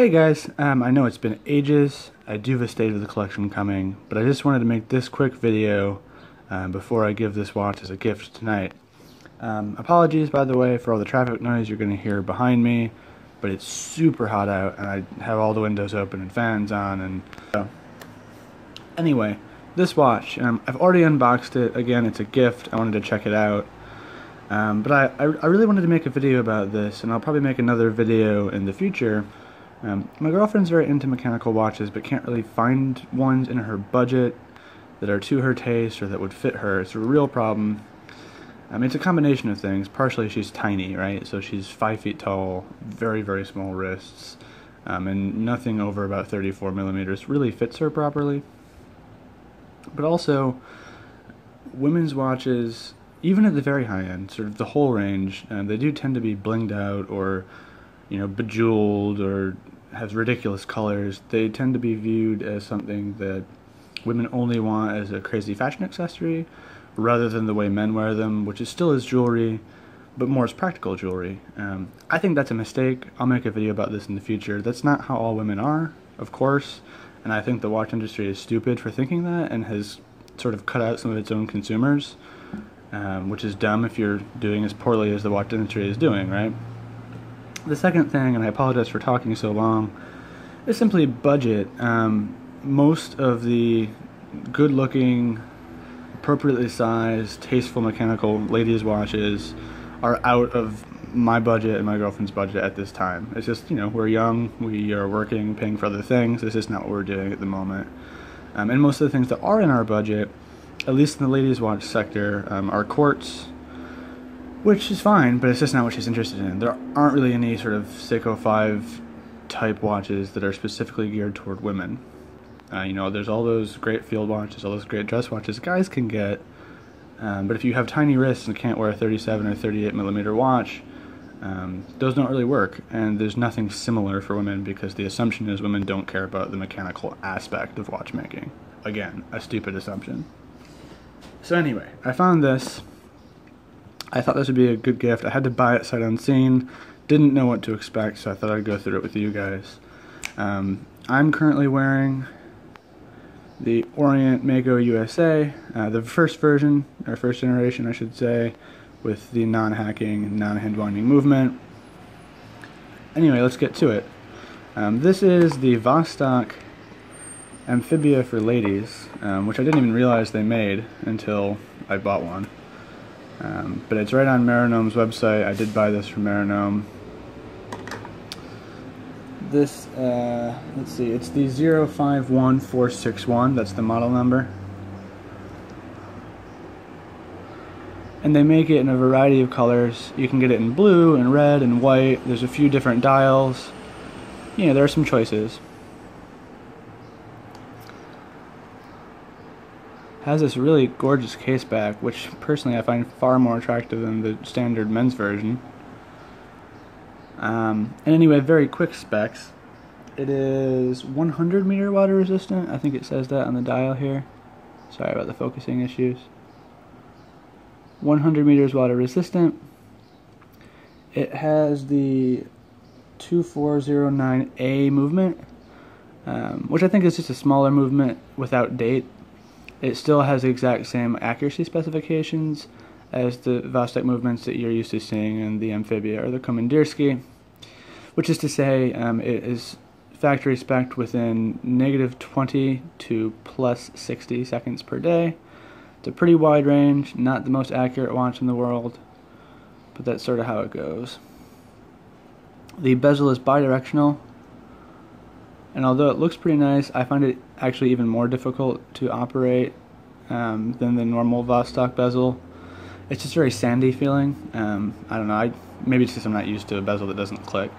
Hey guys, I know it's been ages. I do have a state of the collection coming, but I just wanted to make this quick video before I give this watch as a gift tonight. Apologies, by the way, for all the traffic noise you're going to hear behind me, but it's super hot out and I have all the windows open and fans on. And so, anyway, this watch, I've already unboxed it. Again, it's a gift. I wanted to check it out. But I really wanted to make a video about this, and I'll probably make another video in the future. My girlfriend's very into mechanical watches, but can't really find ones in her budget that are to her taste or that would fit her. It's a real problem. It's a combination of things. Partially she's tiny, right? So she's 5 feet tall, very, very small wrists, and nothing over about 34 millimeters really fits her properly. But also, women's watches, even at the very high end, sort of the whole range, they do tend to be blinged out or, bejeweled or have ridiculous colors. They tend to be viewed as something that women only want as a crazy fashion accessory, rather than the way men wear them, which is still as jewelry, but more as practical jewelry. I think that's a mistake. I'll make a video about this in the future. That's not how all women are, of course, and I think the watch industry is stupid for thinking that and has sort of cut out some of its own consumers, which is dumb if you're doing as poorly as the watch industry is doing, right? The second thing, and I apologize for talking so long, is simply budget. Most of the good-looking, appropriately sized, tasteful mechanical ladies' watches are out of my budget and my girlfriend's budget at this time. It's just, we're young, we are working, paying for other things. This is not what we're doing at the moment. And most of the things that are in our budget, at least in the ladies' watch sector, are quartz, which is fine, but it's just not what she's interested in. There aren't really any sort of Seiko 5 type watches that are specifically geared toward women. There's all those great field watches, all those great dress watches guys can get, but if you have tiny wrists and can't wear a 37 or 38 millimeter watch, those don't really work, and there's nothing similar for women because the assumption is women don't care about the mechanical aspect of watchmaking. Again, a stupid assumption. So anyway, I found this. I thought this would be a good gift. I had to buy it sight unseen. Didn't know what to expect, so I thought I'd go through it with you guys. I'm currently wearing the Orient Mako USA, the first version, or first generation I should say, with the non-hacking, non-hand-winding movement. Anyway, let's get to it. This is the Vostok Amphibia for ladies, which I didn't even realize they made until I bought one. But it's right on Marinome's website. I did buy this from Marinome. This, let's see, it's the 051461, that's the model number. And they make it in a variety of colors. You can get it in blue and red and white. There's a few different dials. There are some choices. Has this really gorgeous case back, which personally I find far more attractive than the standard men's version. And anyway, very quick specs. It is 100 meter water resistant. I think it says that on the dial here. Sorry about the focusing issues. 100 meters water resistant. It has the 2409A movement, which I think is just a smaller movement without date. It still has the exact same accuracy specifications as the Vostok movements that you're used to seeing in the Amphibia or the Komandyrski, which is to say it is factory spec'd within -20 to +60 seconds per day. It's a pretty wide range, not the most accurate watch in the world, but that's sort of how it goes. The bezel is bidirectional, and although it looks pretty nice, I find it actually even more difficult to operate than the normal Vostok bezel. It's just very sandy feeling. I don't know, maybe it's because I'm not used to a bezel that doesn't click.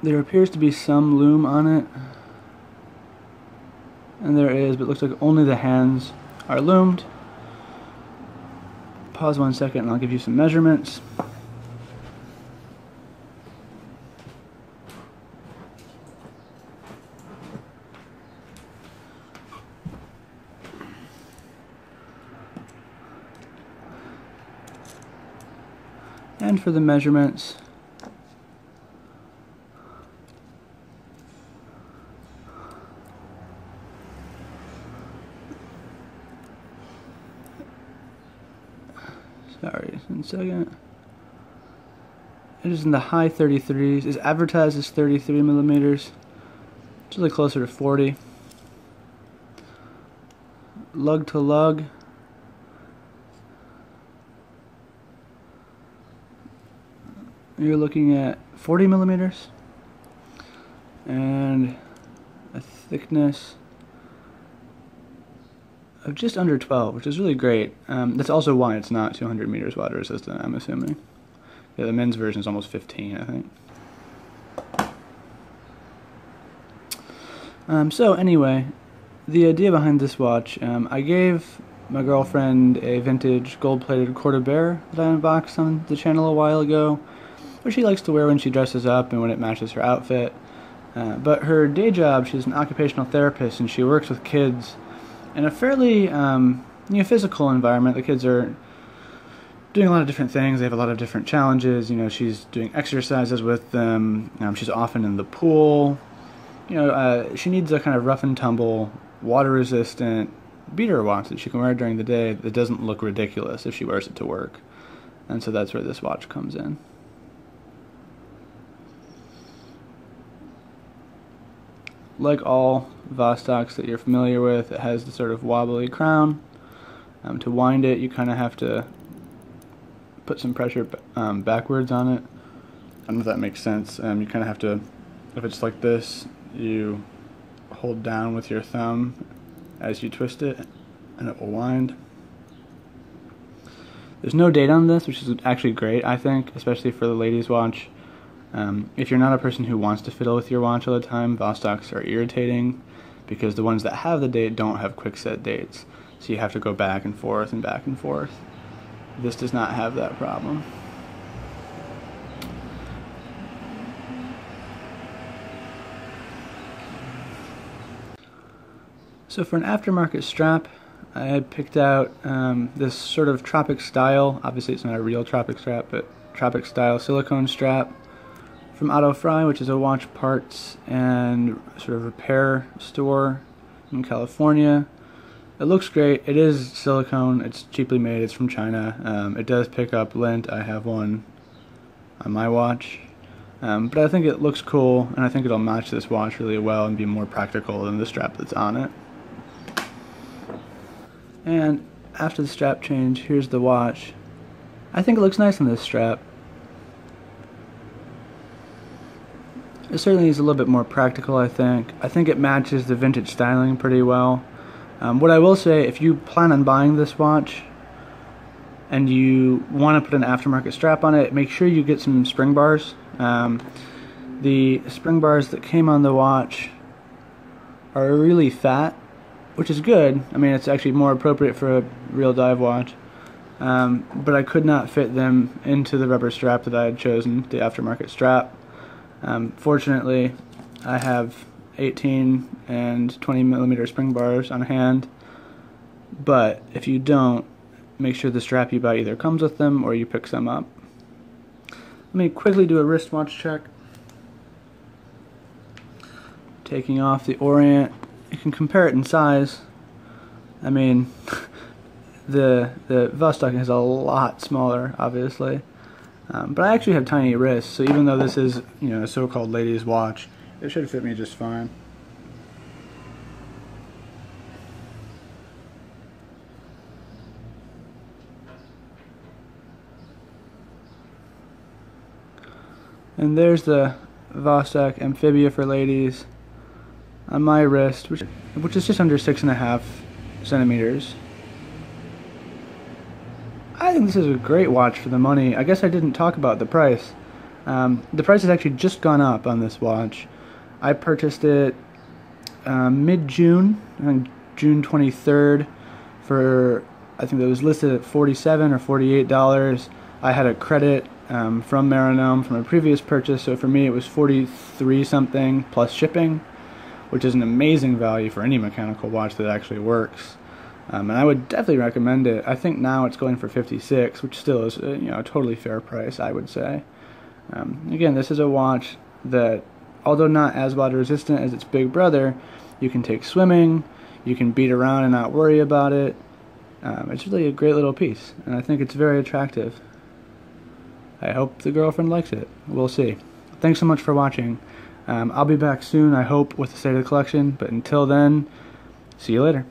There appears to be some lume on it, and there is, but it looks like only the hands are lumed. Pause 1 second and I'll give you some measurements. And for the measurements, Sorry, in a second. It is in the high 33s. It's advertised as 33 millimeters. It's really closer to 40. Lug to lug. You're looking at 40 millimeters. And a thickness of just under 12, which is really great. That's also why it's not 200 meters water resistant, I'm assuming. Yeah, the men's version is almost 15, I think. So anyway, the idea behind this watch, I gave my girlfriend a vintage gold-plated Cordoba that I unboxed on the channel a while ago, which she likes to wear when she dresses up and when it matches her outfit. But her day job, she's an occupational therapist, and she works with kids in a fairly physical environment. The kids are doing a lot of different things. They have a lot of different challenges. She's doing exercises with them. She's often in the pool. She needs a kind of rough and tumble, water-resistant beater watch that she can wear during the day that doesn't look ridiculous if she wears it to work. And so that's where this watch comes in. Like all Vostoks that you're familiar with, it has the sort of wobbly crown. To wind it, you kind of have to put some pressure backwards on it. I don't know if that makes sense. You kind of have to, if it's like this, you hold down with your thumb as you twist it, and it will wind. There's no date on this, which is actually great, I think, especially for the ladies' watch. If you're not a person who wants to fiddle with your watch all the time, Vostoks are irritating because the ones that have the date don't have quick set dates. So you have to go back and forth and back and forth. This does not have that problem. So for an aftermarket strap, I had picked out this sort of Tropic-style, obviously it's not a real Tropic strap, but Tropic-style silicone strap from Otto Frei, which is a watch parts and sort of repair store in California. It looks great. It is silicone. It's cheaply made. It's from China. It does pick up lint. I have one on my watch. But I think it looks cool, and I think it'll match this watch really well and be more practical than the strap that's on it. And after the strap change, here's the watch. I think it looks nice on this strap. It certainly is a little bit more practical, I think. I think it matches the vintage styling pretty well. What I will say, if you plan on buying this watch and you want to put an aftermarket strap on it, make sure you get some spring bars. The spring bars that came on the watch are really fat, which is good. I mean, it's actually more appropriate for a real dive watch. But I could not fit them into the rubber strap that I had chosen, the aftermarket strap. Fortunately, I have 18 and 20 millimeter spring bars on hand, but if you don't, make sure the strap you buy either comes with them or you pick some up. Let me quickly do a wristwatch check. Taking off the Orient, you can compare it in size. I mean, the Vostok is a lot smaller, obviously. But I actually have tiny wrists, so even though this is, a so-called ladies' watch, it should fit me just fine. And there's the Vostok Amphibia for ladies on my wrist, which is just under 6.5 centimeters. I think this is a great watch for the money. I guess I didn't talk about the price. The price has actually just gone up on this watch. I purchased it mid-June, on June 23rd, for, I think it was listed at $47 or $48. I had a credit from Marinome from a previous purchase, so for me it was 43 something plus shipping, which is an amazing value for any mechanical watch that actually works. And I would definitely recommend it. I think now it's going for 56, which still is a totally fair price, I would say. Again, this is a watch that, although not as water resistant as its big brother, you can take swimming, you can beat around and not worry about it. It's really a great little piece, and I think it's very attractive. I hope the girlfriend likes it. We'll see. Thanks so much for watching. I'll be back soon, I hope, with the state of the collection, but until then, see you later.